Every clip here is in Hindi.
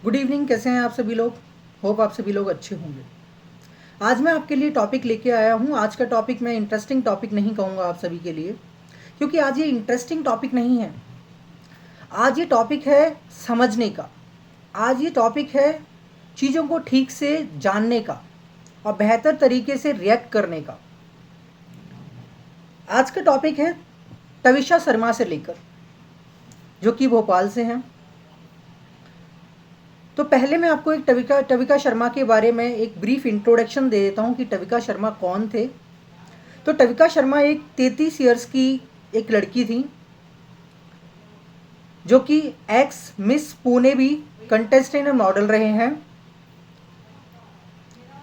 Good evening. कैसे हैं आप सभी लोग? होप आप सभी लोग अच्छे होंगे। आज मैं आपके लिए टॉपिक लेके आया हूँ। आज का टॉपिक मैं इंटरेस्टिंग टॉपिक नहीं कहूँगा आप सभी के लिए, क्योंकि आज ये इंटरेस्टिंग टॉपिक नहीं है। आज ये टॉपिक है समझने का। आज ये टॉपिक है चीज़ों को ठीक से जानने का और बेहतर तरीके से रिएक्ट करने का। आज का टॉपिक है तविषा शर्मा से लेकर, जो कि भोपाल से हैं। तो पहले मैं आपको एक टविका शर्मा के बारे में एक ब्रीफ इंट्रोडक्शन दे देता हूँ कि टविका शर्मा कौन थे। तो टविका शर्मा एक 33 ईयर्स की एक लड़की थी, जो कि एक्स मिस पुणे भी कंटेस्टेंट और मॉडल रहे हैं।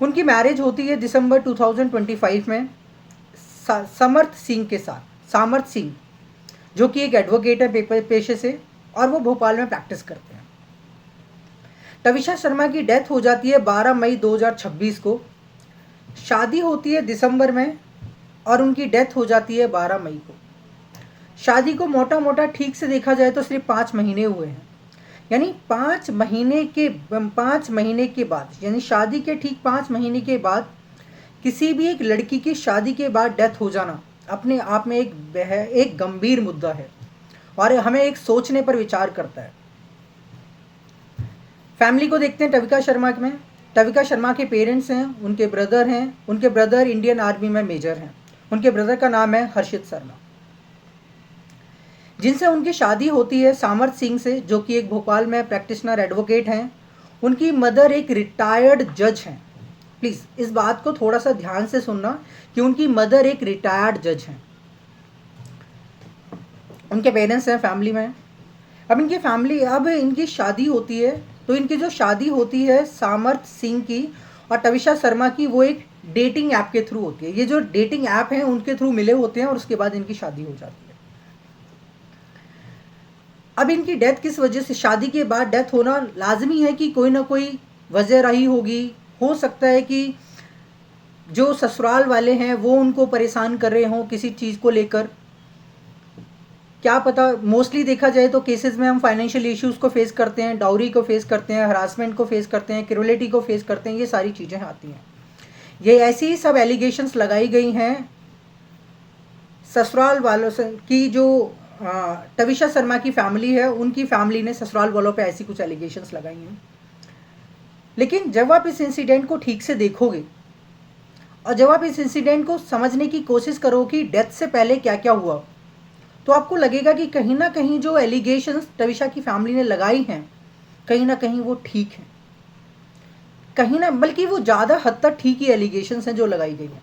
उनकी मैरिज होती है दिसंबर 2025 में समर्थ सिंह के साथ। सामर्थ सिंह, जो कि एक एडवोकेट है पेशे से, और वो भोपाल में प्रैक्टिस करते हैं। तविषा शर्मा की डेथ हो जाती है 12 मई 2026 को। शादी होती है दिसंबर में और उनकी डेथ हो जाती है 12 मई को। शादी को मोटा मोटा ठीक से देखा जाए तो सिर्फ 5 महीने हुए हैं। यानी 5 महीने के बाद, यानी शादी के ठीक 5 महीने के बाद किसी भी एक लड़की की शादी के बाद डेथ हो जाना अपने आप में एक गंभीर मुद्दा है और हमें एक सोचने पर विचार करता है। फैमिली को देखते हैं टविका शर्मा में। टविका शर्मा के पेरेंट्स हैं, उनके ब्रदर हैं। उनके ब्रदर इंडियन आर्मी में मेजर हैं। उनके ब्रदर का नाम है हर्षित शर्मा, जिनसे उनकी शादी होती है सामर्थ सिंह से, जो कि एक भोपाल में प्रैक्टिशनर एडवोकेट हैं। उनकी मदर एक रिटायर्ड जज हैं। प्लीज़ इस बात को थोड़ा सा ध्यान से सुनना कि उनकी मदर एक रिटायर्ड जज हैं। उनके पेरेंट्स हैं फैमिली में। अब इनकी शादी होती है, तो इनकी जो शादी होती है सामर्थ सिंह की और टविषा शर्मा की, वो एक डेटिंग ऐप के थ्रू होती है। ये जो डेटिंग ऐप है उनके थ्रू मिले होते हैं और उसके बाद इनकी शादी हो जाती है। अब इनकी डेथ किस वजह से, शादी के बाद डेथ होना लाजमी है कि कोई ना कोई वजह रही होगी। हो सकता है कि जो ससुराल वाले हैं वो उनको परेशान कर रहे हों किसी चीज़ को लेकर, क्या पता। मोस्टली देखा जाए तो केसेस में हम फाइनेंशियल इश्यूज़ को फेस करते हैं, डाउरी को फेस करते हैं, हरासमेंट को फेस करते हैं, क्रूरलिटी को फेस करते हैं। ये सारी चीज़ें आती हैं। ये ऐसी ही सब एलिगेशंस लगाई गई हैं ससुराल वालों से कि जो टविषा शर्मा की फैमिली है, उनकी फैमिली ने ससुराल वालों पे ऐसी कुछ एलिगेशंस लगाई हैं। लेकिन जब आप इस इंसिडेंट को ठीक से देखोगे और जब आप इस इंसिडेंट को समझने की कोशिश करोगे कि डेथ से पहले क्या क्या हुआ, तो आपको लगेगा कि कहीं ना कहीं जो एलिगेशंस टविषा की फैमिली ने लगाई हैं, कहीं ना कहीं वो ठीक हैं। कहीं ना बल्कि वो ज़्यादा हद तक ठीक ही एलिगेशंस हैं जो लगाई गई हैं।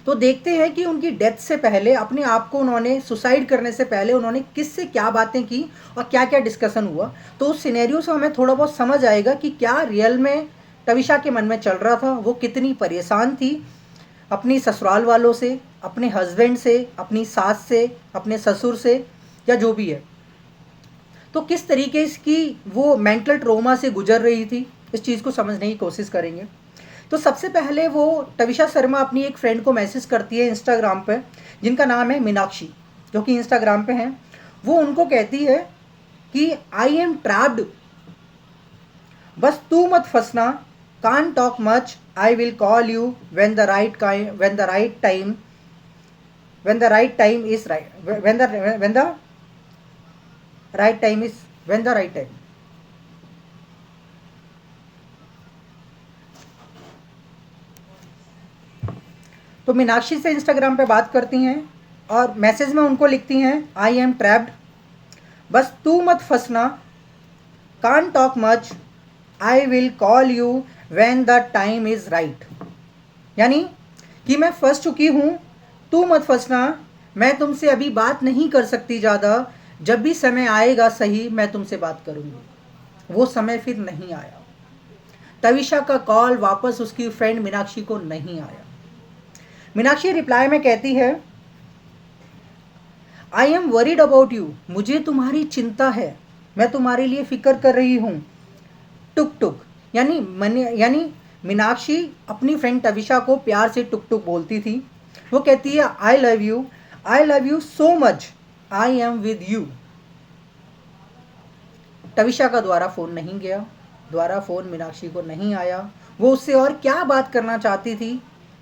तो देखते हैं कि उनकी डेथ से पहले, अपने आप को उन्होंने सुसाइड करने से पहले उन्होंने किससे क्या बातें की और क्या क्या डिस्कशन हुआ। तो उस सिनेरियो से हमें थोड़ा बहुत समझ आएगा कि क्या रियल में टविषा के मन में चल रहा था। वो कितनी परेशान थी अपनी ससुराल वालों से, अपने हस्बैंड से, अपनी सास से, अपने ससुर से, या जो भी है। तो किस तरीके की वो मेंटल ट्रोमा से गुजर रही थी, इस चीज़ को समझने की कोशिश करेंगे। तो सबसे पहले वो टविषा शर्मा अपनी एक फ्रेंड को मैसेज करती है इंस्टाग्राम पे, जिनका नाम है मीनाक्षी, जो कि इंस्टाग्राम पे हैं। वो उनको कहती है कि आई एम ट्रैप्ड, बस तू मत फंसना, can't talk much, I will call you when the right time when the right time when the right time is right when the right time is when the right time। तो मीनाक्षी से इंस्टाग्राम पे बात करती हैं और मैसेज में उनको लिखती हैं आई एम ट्रैप्ड, बस तू मत फंसना, can't talk much, I will call you when the time is right. यानी कि मैं फंस चुकी हूँ, तू मत फंसना, मैं तुमसे अभी बात नहीं कर सकती ज़्यादा, जब भी समय आएगा सही मैं तुमसे बात करूँगी। वो समय फिर नहीं आया। टविषा का कॉल वापस उसकी फ्रेंड मीनाक्षी को नहीं आया। मीनाक्षी रिप्लाई में कहती है I am worried about you, मुझे तुम्हारी चिंता है, मैं तुम्हारे लिए फिक्र कर रही हूँ। टुक टुक, यानी मीनाक्षी अपनी फ्रेंड टविषा को प्यार से टुक टुक बोलती थी। वो कहती है I love you so much, I am with you. Twisha का द्वारा फ़ोन नहीं गया। द्वारा फ़ोन मीनाक्षी को नहीं आया। वो उससे और क्या बात करना चाहती थी,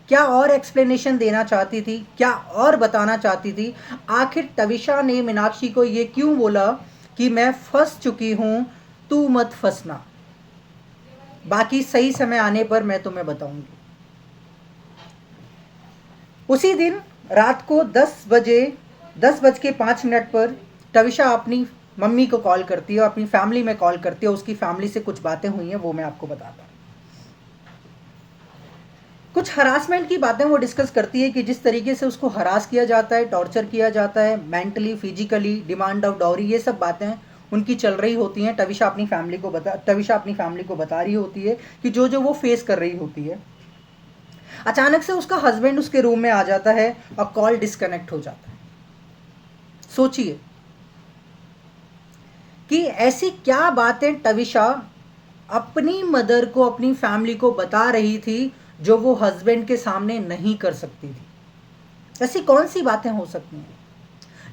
क्या और एक्सप्लेनेशन देना चाहती थी, क्या और बताना चाहती थी। आखिर तविषा ने मीनाक्षी को ये क्यों बोला कि मैं फंस चुकी हूँ, तू मत फंसना, बाकी सही समय आने पर मैं तुम्हें बताऊंगी। उसी दिन रात को 10:05 पर तविषा अपनी मम्मी को कॉल करती है, अपनी फैमिली में कॉल करती है। उसकी फैमिली से कुछ बातें हुई हैं, वो मैं आपको बताता हूँ। कुछ हरासमेंट की बातें वो डिस्कस करती है कि जिस तरीके से उसको हरास किया जाता है, टॉर्चर किया जाता है, mentally, physically, demand of dowry, ये सब बातें उनकी चल रही होती हैं। तविषा अपनी फैमिली को बता रही होती है कि जो जो वो फेस कर रही होती है। अचानक से उसका हस्बैंड उसके रूम में आ जाता है और कॉल डिस्कनेक्ट हो जाता है। सोचिए कि ऐसी क्या बातें तविषा अपनी मदर को, अपनी फैमिली को बता रही थी जो वो हस्बैंड के सामने नहीं कर सकती थी। ऐसी कौन सी बातें हो सकती हैं?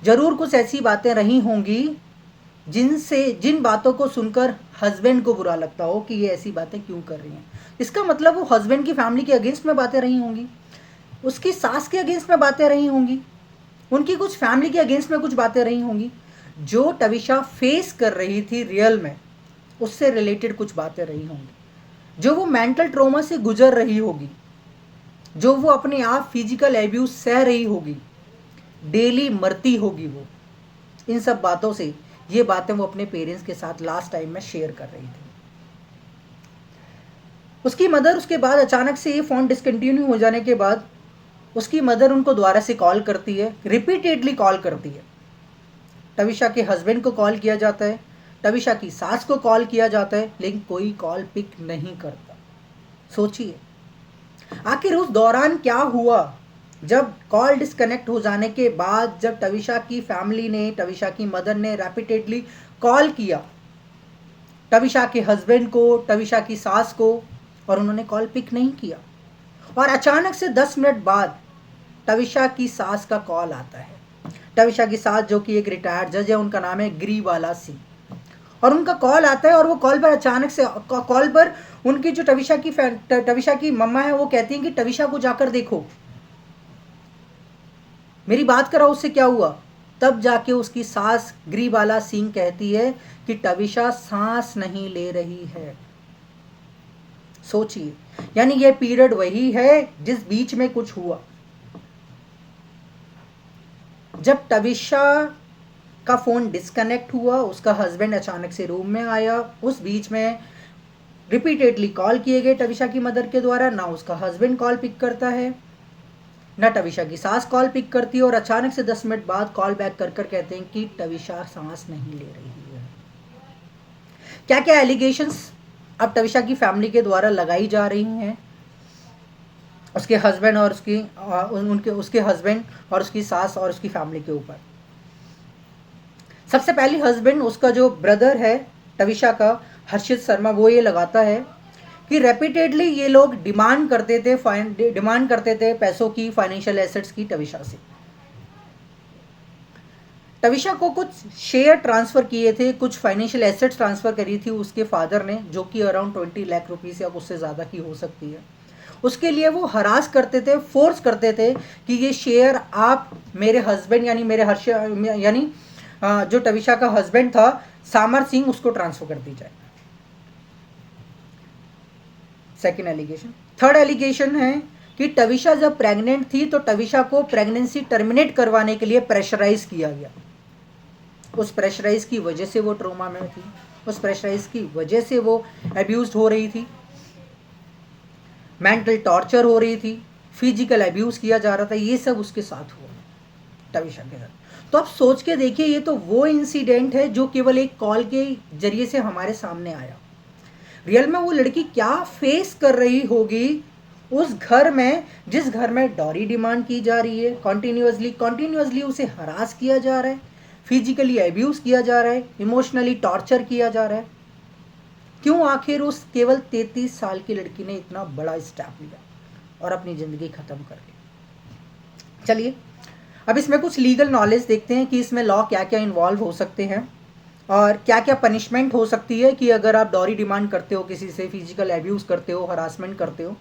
जरूर कुछ ऐसी बातें रही होंगी जिन बातों को सुनकर हस्बैंड को बुरा लगता हो कि ये ऐसी बातें क्यों कर रही हैं। इसका मतलब वो हस्बैंड की फैमिली के अगेंस्ट में बातें रही होंगी, उसकी सास के अगेंस्ट में बातें रही होंगी, उनकी कुछ फैमिली के अगेंस्ट में कुछ बातें रही होंगी। जो तविषा फेस कर रही थी रियल में, उससे रिलेटेड कुछ बातें रही होंगी। जो वो मेंटल ट्रॉमा से गुजर रही होगी, जो वो अपने आप फिजिकल एब्यूज सह रही होगी, डेली मरती होगी वो, इन सब बातों से ये बातें वो अपने पेरेंट्स के साथ लास्ट टाइम में शेयर कर रही थी। उसकी मदर उसके बाद अचानक से ये फ़ोन डिसकंटिन्यू हो जाने के बाद उसकी मदर उनको दोबारा से कॉल करती है, रिपीटेडली कॉल करती है। तविषा के हस्बैंड को कॉल किया जाता है, तविषा की सास को कॉल किया जाता है, लेकिन कोई कॉल पिक नहीं करता। सोचिए आखिर उस दौरान क्या हुआ। जब कॉल डिस्कनेक्ट हो जाने के बाद जब तविषा की फैमिली ने, तविषा की मदर ने रैपिडेटली कॉल किया तविषा के हस्बैंड को, तविषा की सास को, और उन्होंने कॉल पिक नहीं किया, और अचानक से 10 मिनट बाद तविषा की सास का कॉल आता है। तविषा की सास जो कि एक रिटायर्ड जज है, उनका नाम है ग्रीवाला सिंह, और उनका कॉल आता है। और वो कॉल पर अचानक से कॉल पर उनकी जो तविषा की मम्मा है वो कहती हैं कि तविषा को जाकर देखो, मेरी बात कराओ, उससे क्या हुआ। तब जाके उसकी सास ग्रीवाला सिंह कहती है कि तविषा सांस नहीं ले रही है। सोचिए, यानी ये पीरियड वही है जिस बीच में कुछ हुआ। जब तविषा का फोन डिस्कनेक्ट हुआ, उसका हस्बैंड अचानक से रूम में आया, उस बीच में रिपीटेडली कॉल किए गए तविषा की मदर के द्वारा, ना उसका हस्बैंड कॉल पिक करता है, ना तविषा की सास कॉल पिक करती है, और अचानक से 10 मिनट बाद कॉल बैक कर कर कहते हैं कि तविषा सांस नहीं ले रही है। क्या क्या एलिगेशंस अब तविषा की फैमिली के द्वारा लगाई जा रही हैं उसके हस्बैंड और उसके हस्बैंड और उसकी सास और उसकी फैमिली के ऊपर। सबसे पहले हस्बैंड, उसका जो ब्रदर है तविषा का, हर्षित शर्मा, वो ये लगाता है कि रेपिटेडली ये लोग डिमांड करते थे पैसों की, फाइनेंशियल एसेट्स की तविषा से। तविषा को कुछ शेयर ट्रांसफ़र किए थे, कुछ फाइनेंशियल एसेट्स ट्रांसफ़र करी थी उसके फादर ने, जो कि अराउंड 20 लाख रुपीज़ या उससे ज़्यादा की हो सकती है। उसके लिए वो हरास करते थे, फोर्स करते थे कि ये शेयर आप मेरे हस्बैंड यानी जो तविषा का हस्बैंड था सामर सिंह, उसको ट्रांसफ़र कर दी जाए। Second allegation. थर्ड एलिगेशन है कि तविषा जब प्रेग्नेंट थी तो तविषा को प्रेगनेंसी टर्मिनेट करवाने के लिए प्रेशराइज किया गया। उस प्रेशराइज की वजह से वो ट्रोमा में थी, उस प्रेशराइज की वजह से वो अब्यूज्ड हो रही थी, मेंटल टॉर्चर हो रही थी, फिजिकल अब्यूज़ किया जा रहा था। ये सब उसके साथ हुआ तविषा के साथ। तो आप सोच के देखिए, ये तो वो इंसिडेंट है जो केवल एक कॉल के जरिए से हमारे सामने आया। रियल में वो लड़की क्या फेस कर रही होगी उस घर में, जिस घर में डॉरी डिमांड की जा रही है, कॉन्टिन्यूसली उसे हरास किया जा रहा है, फिजिकली अब्यूज़ किया जा रहा है, इमोशनली टॉर्चर किया जा रहा है। क्यों आखिर उस केवल 33 साल की लड़की ने इतना बड़ा स्टेप लिया और अपनी ज़िंदगी ख़त्म कर ली। चलिए अब इसमें कुछ लीगल नॉलेज देखते हैं कि इसमें लॉ क्या क्या इन्वॉल्व हो सकते हैं। और क्या क्या पनिशमेंट हो सकती है कि अगर आप डॉरी डिमांड करते हो, किसी से फिजिकल एब्यूज़ करते हो, हरासमेंट करते हो,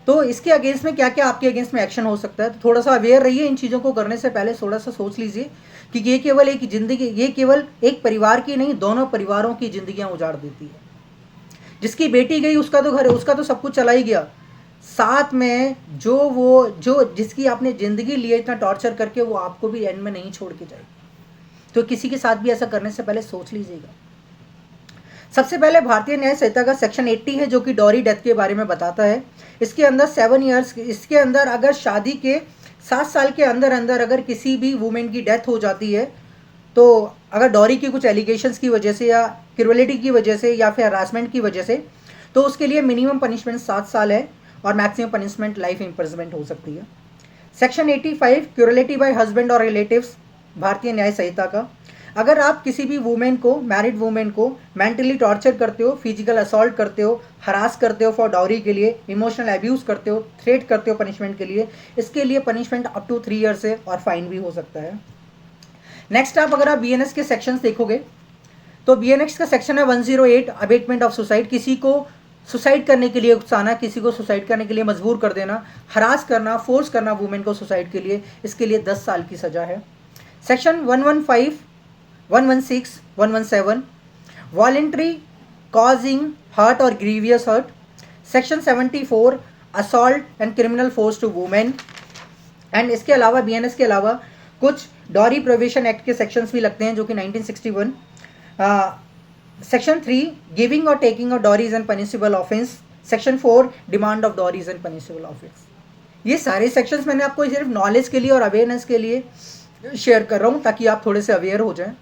तो इसके अगेंस्ट में क्या क्या आपके अगेंस्ट में एक्शन हो सकता है। तो थोड़ा सा अवेयर रहिए इन चीज़ों को करने से पहले, थोड़ा सा सोच लीजिए कि ये केवल एक ज़िंदगी, ये केवल एक परिवार की नहीं, दोनों परिवारों की ज़िंदगियाँ उजाड़ देती है। जिसकी बेटी गई उसका तो घर, उसका तो सब कुछ चला ही गया, साथ में जो जिसकी आपने ज़िंदगी ली है इतना टॉर्चर करके, वो आपको भी एंड में नहीं छोड़ के जाएगी। तो किसी के साथ भी ऐसा करने से पहले सोच लीजिएगा। सबसे पहले भारतीय न्याय संहिता का सेक्शन 80 है जो कि डॉरी डेथ के बारे में बताता है। इसके अंदर 7 ईयर्स, इसके अंदर अगर शादी के 7 साल के अंदर अंदर अगर किसी भी वुमेन की डेथ हो जाती है, तो अगर डॉरी की कुछ एलिगेशंस की वजह से या क्रूरलिटी की वजह से या फिर हरासमेंट की वजह से, तो उसके लिए मिनिमम पनिशमेंट 7 साल है और मैक्सिमम पनिशमेंट लाइफ इम्प्रिजनमेंट हो सकती है। सेक्शन 85 क्रूरलिटी बाय हस्बैंड और रिलेटिव्स, भारतीय न्याय संहिता का। अगर आप किसी भी वुमेन को, मैरिड वुमेन को मेंटली टॉर्चर करते हो, फिजिकल असॉल्ट करते हो, हरास करते हो फॉर डाउरी के लिए, इमोशनल एब्यूज़ करते हो, थ्रेट करते हो पनिशमेंट के लिए, इसके लिए पनिशमेंट अप टू 3 ईयर्स है और फाइन भी हो सकता है। नेक्स्ट अगर आप BNS के सेक्शंस देखोगे तो BNS का सेक्शन है 108 अबेटमेंट ऑफ सुसाइड, किसी को सुसाइड करने के लिए उकसाना, किसी को सुसाइड करने के लिए मजबूर कर देना, हरास करना, फोर्स करना वुमेन को सुसाइड के लिए, इसके लिए 10 साल की सज़ा है। सेक्शन 115, 116, 117 वॉलेंट्री कॉजिंग हर्ट और grievous hurt. Section 74 assault and criminal force to women. And इसके अलावा BNS के अलावा कुछ डॉरी प्रोहिबिशन एक्ट के सेक्शंस भी लगते हैं जो कि 1961। सेक्शन 3 गिविंग और taking of dowries and punishable offence. Section 4 demand of dowries and punishable offence. ये सारे सेक्शंस मैंने आपको सिर्फ नॉलेज के लिए और अवेयरनेस के लिए शेयर कर रहा हूँ ताकि आप थोड़े से अवेयर हो जाएं।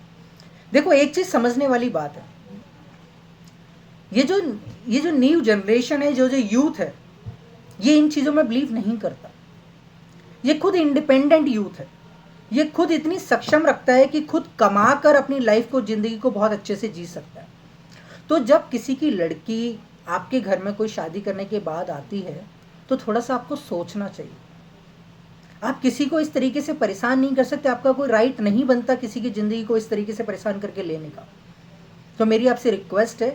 देखो एक चीज़ समझने वाली बात है, ये जो न्यू जनरेशन है, जो यूथ है, ये इन चीज़ों में बिलीव नहीं करता। ये खुद इंडिपेंडेंट यूथ है, ये खुद इतनी सक्षम रखता है कि खुद कमा कर अपनी लाइफ को, ज़िंदगी को बहुत अच्छे से जी सकता है। तो जब किसी की लड़की आपके घर में कोई शादी करने के बाद आती है तो थोड़ा सा आपको सोचना चाहिए। आप किसी को इस तरीके से परेशान नहीं कर सकते, आपका कोई राइट नहीं बनता किसी की ज़िंदगी को इस तरीके से परेशान करके लेने का। तो मेरी आपसे रिक्वेस्ट है,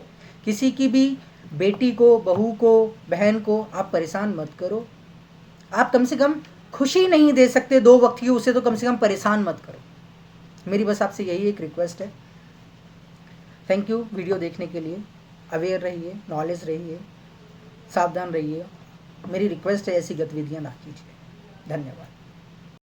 किसी की भी बेटी को, बहू को, बहन को आप परेशान मत करो। आप कम से कम खुशी नहीं दे सकते 2 वक्त की, उसे तो कम से कम परेशान मत करो। मेरी बस आपसे यही एक रिक्वेस्ट है। थैंक यू वीडियो देखने के लिए। अवेयर रहिए, नॉलेज रहिए, सावधान रहिए। मेरी रिक्वेस्ट है ऐसी गतिविधियां ना कीजिए। धन्यवाद।